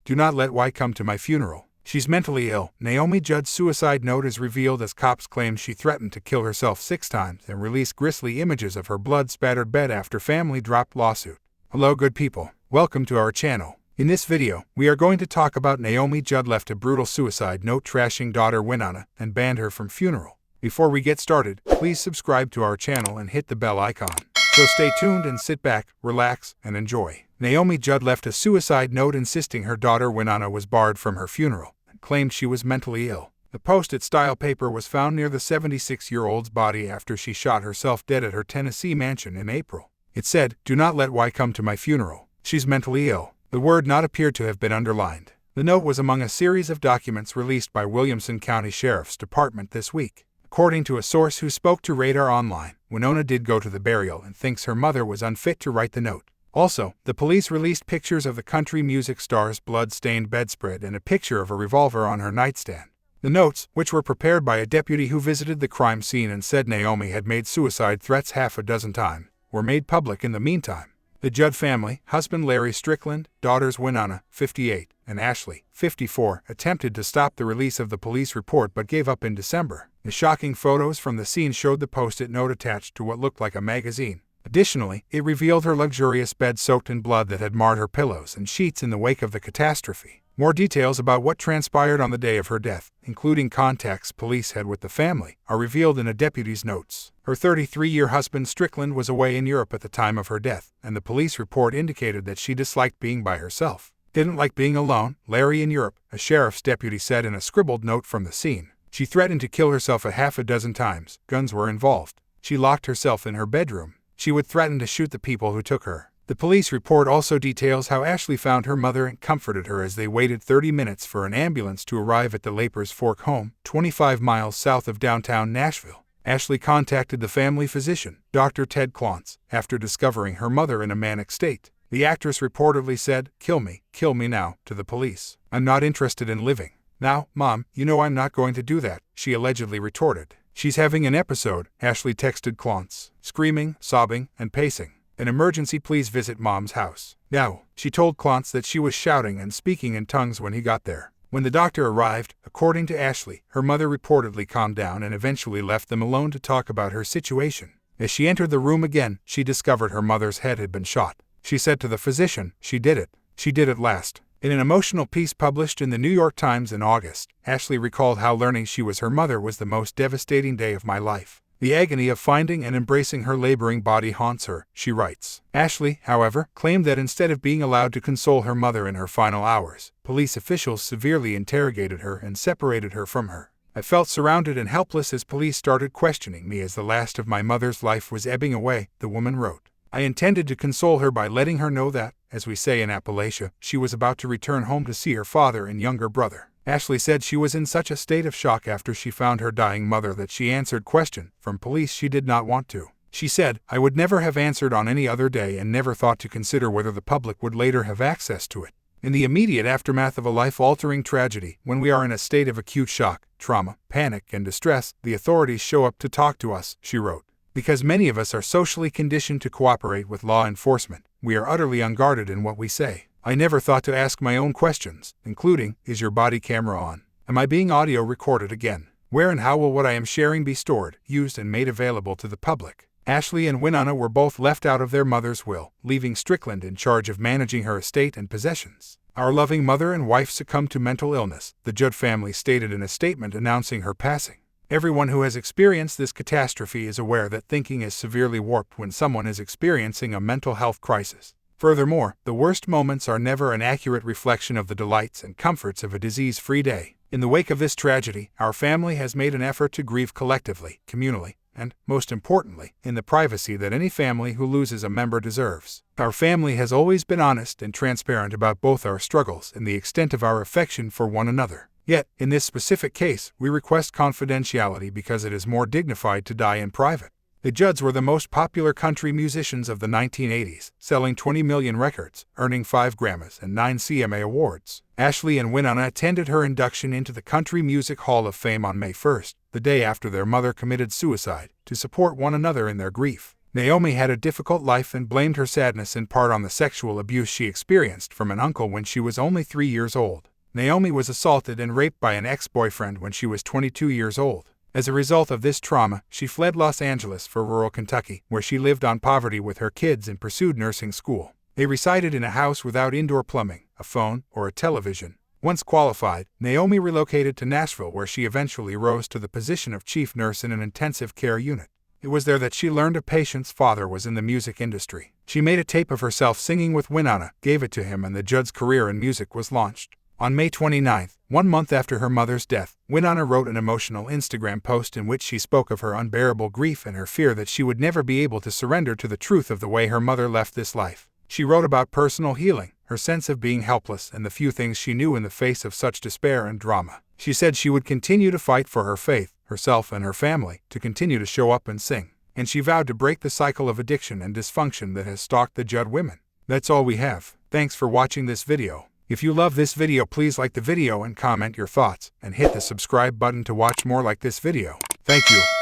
Do not let Y come to my funeral. She's mentally ill. Naomi Judd's suicide note is revealed as cops claim she threatened to kill herself 6 times and released grisly images of her blood-spattered bed after family dropped lawsuit. Hello good people, welcome to our channel. In this video, we are going to talk about Naomi Judd left a brutal suicide note trashing daughter Wynnona and banned her from funeral. Before we get started, please subscribe to our channel and hit the bell icon. So stay tuned and sit back, relax, and enjoy. Naomi Judd left a suicide note insisting her daughter Wynnona was barred from her funeral and claimed she was mentally ill. The Post-it-style paper was found near the 76-year-old's body after she shot herself dead at her Tennessee mansion in April. It said, "Do not let Y come to my funeral. She's mentally ill." The word "not" appeared to have been underlined. The note was among a series of documents released by Williamson County Sheriff's Department this week. According to a source who spoke to Radar Online, Wynonna did go to the burial and thinks her mother was unfit to write the note. Also, the police released pictures of the country music star's blood-stained bedspread and a picture of a revolver on her nightstand. The notes, which were prepared by a deputy who visited the crime scene and said Naomi had made suicide threats half a dozen times, were made public in the meantime. The Judd family, husband Larry Strickland, daughters Wynonna, 58, and Ashley, 54, attempted to stop the release of the police report but gave up in December. The shocking photos from the scene showed the Post-it note attached to what looked like a magazine. Additionally, it revealed her luxurious bed soaked in blood that had marred her pillows and sheets in the wake of the catastrophe. More details about what transpired on the day of her death, including contacts police had with the family, are revealed in a deputy's notes. Her 33-year husband Strickland was away in Europe at the time of her death, and the police report indicated that she disliked being by herself. Didn't like being alone, Larry in Europe, a sheriff's deputy said in a scribbled note from the scene. She threatened to kill herself a half a dozen times. Guns were involved. She locked herself in her bedroom. She would threaten to shoot the people who took her. The police report also details how Ashley found her mother and comforted her as they waited 30 minutes for an ambulance to arrive at the Lapers Fork home, 25 miles south of downtown Nashville. Ashley contacted the family physician, Dr. Ted Klontz, after discovering her mother in a manic state. The actress reportedly said, kill me now," to the police. "I'm not interested in living. Now, Mom, you know I'm not going to do that," she allegedly retorted. "She's having an episode," Ashley texted Klontz, screaming, sobbing, and pacing. "An emergency, please visit Mom's house now." She told Klontz that she was shouting and speaking in tongues when he got there. When the doctor arrived, according to Ashley, her mother reportedly calmed down and eventually left them alone to talk about her situation. As she entered the room again, she discovered her mother's head had been shot. She said to the physician, "She did it. She did it last." In an emotional piece published in the New York Times in August, Ashley recalled how learning she was her mother was the most devastating day of my life. "The agony of finding and embracing her laboring body haunts her," she writes. Ashley, however, claimed that instead of being allowed to console her mother in her final hours, police officials severely interrogated her and separated her from her. "I felt surrounded and helpless as police started questioning me as the last of my mother's life was ebbing away," the woman wrote. "I intended to console her by letting her know that, as we say in Appalachia, she was about to return home to see her father and younger brother." Ashley said she was in such a state of shock after she found her dying mother that she answered questions from police she did not want to. She said, "I would never have answered on any other day and never thought to consider whether the public would later have access to it." In the immediate aftermath of a life-altering tragedy, when we are in a state of acute shock, trauma, panic, and distress, the authorities show up to talk to us, she wrote. "Because many of us are socially conditioned to cooperate with law enforcement, we are utterly unguarded in what we say. I never thought to ask my own questions, including, is your body camera on? Am I being audio recorded again? Where and how will what I am sharing be stored, used, and made available to the public?" Ashley and Wynonna were both left out of their mother's will, leaving Strickland in charge of managing her estate and possessions. "Our loving mother and wife succumbed to mental illness," the Judd family stated in a statement announcing her passing. "Everyone who has experienced this catastrophe is aware that thinking is severely warped when someone is experiencing a mental health crisis. Furthermore, the worst moments are never an accurate reflection of the delights and comforts of a disease-free day. In the wake of this tragedy, our family has made an effort to grieve collectively, communally, and, most importantly, in the privacy that any family who loses a member deserves. Our family has always been honest and transparent about both our struggles and the extent of our affection for one another. Yet, in this specific case, we request confidentiality because it is more dignified to die in private." The Judds were the most popular country musicians of the 1980s, selling 20 million records, earning 5 Grammys and 9 CMA awards. Ashley and Wynonna attended her induction into the Country Music Hall of Fame on May 1st, the day after their mother committed suicide, to support one another in their grief. Naomi had a difficult life and blamed her sadness in part on the sexual abuse she experienced from an uncle when she was only 3 years old. Naomi was assaulted and raped by an ex-boyfriend when she was 22 years old. As a result of this trauma, she fled Los Angeles for rural Kentucky, where she lived on poverty with her kids and pursued nursing school. They resided in a house without indoor plumbing, a phone, or a television. Once qualified, Naomi relocated to Nashville, where she eventually rose to the position of chief nurse in an intensive care unit. It was there that she learned a patient's father was in the music industry. She made a tape of herself singing with Wynonna, gave it to him, and the Judd's career in music was launched. On May 29, 1 month after her mother's death, Wynonna wrote an emotional Instagram post in which she spoke of her unbearable grief and her fear that she would never be able to surrender to the truth of the way her mother left this life. She wrote about personal healing, her sense of being helpless, and the few things she knew in the face of such despair and drama. She said she would continue to fight for her faith, herself and her family, to continue to show up and sing. And she vowed to break the cycle of addiction and dysfunction that has stalked the Judd women. That's all we have. Thanks for watching this video. If you love this video, please like the video and comment your thoughts, and hit the subscribe button to watch more like this video. Thank you.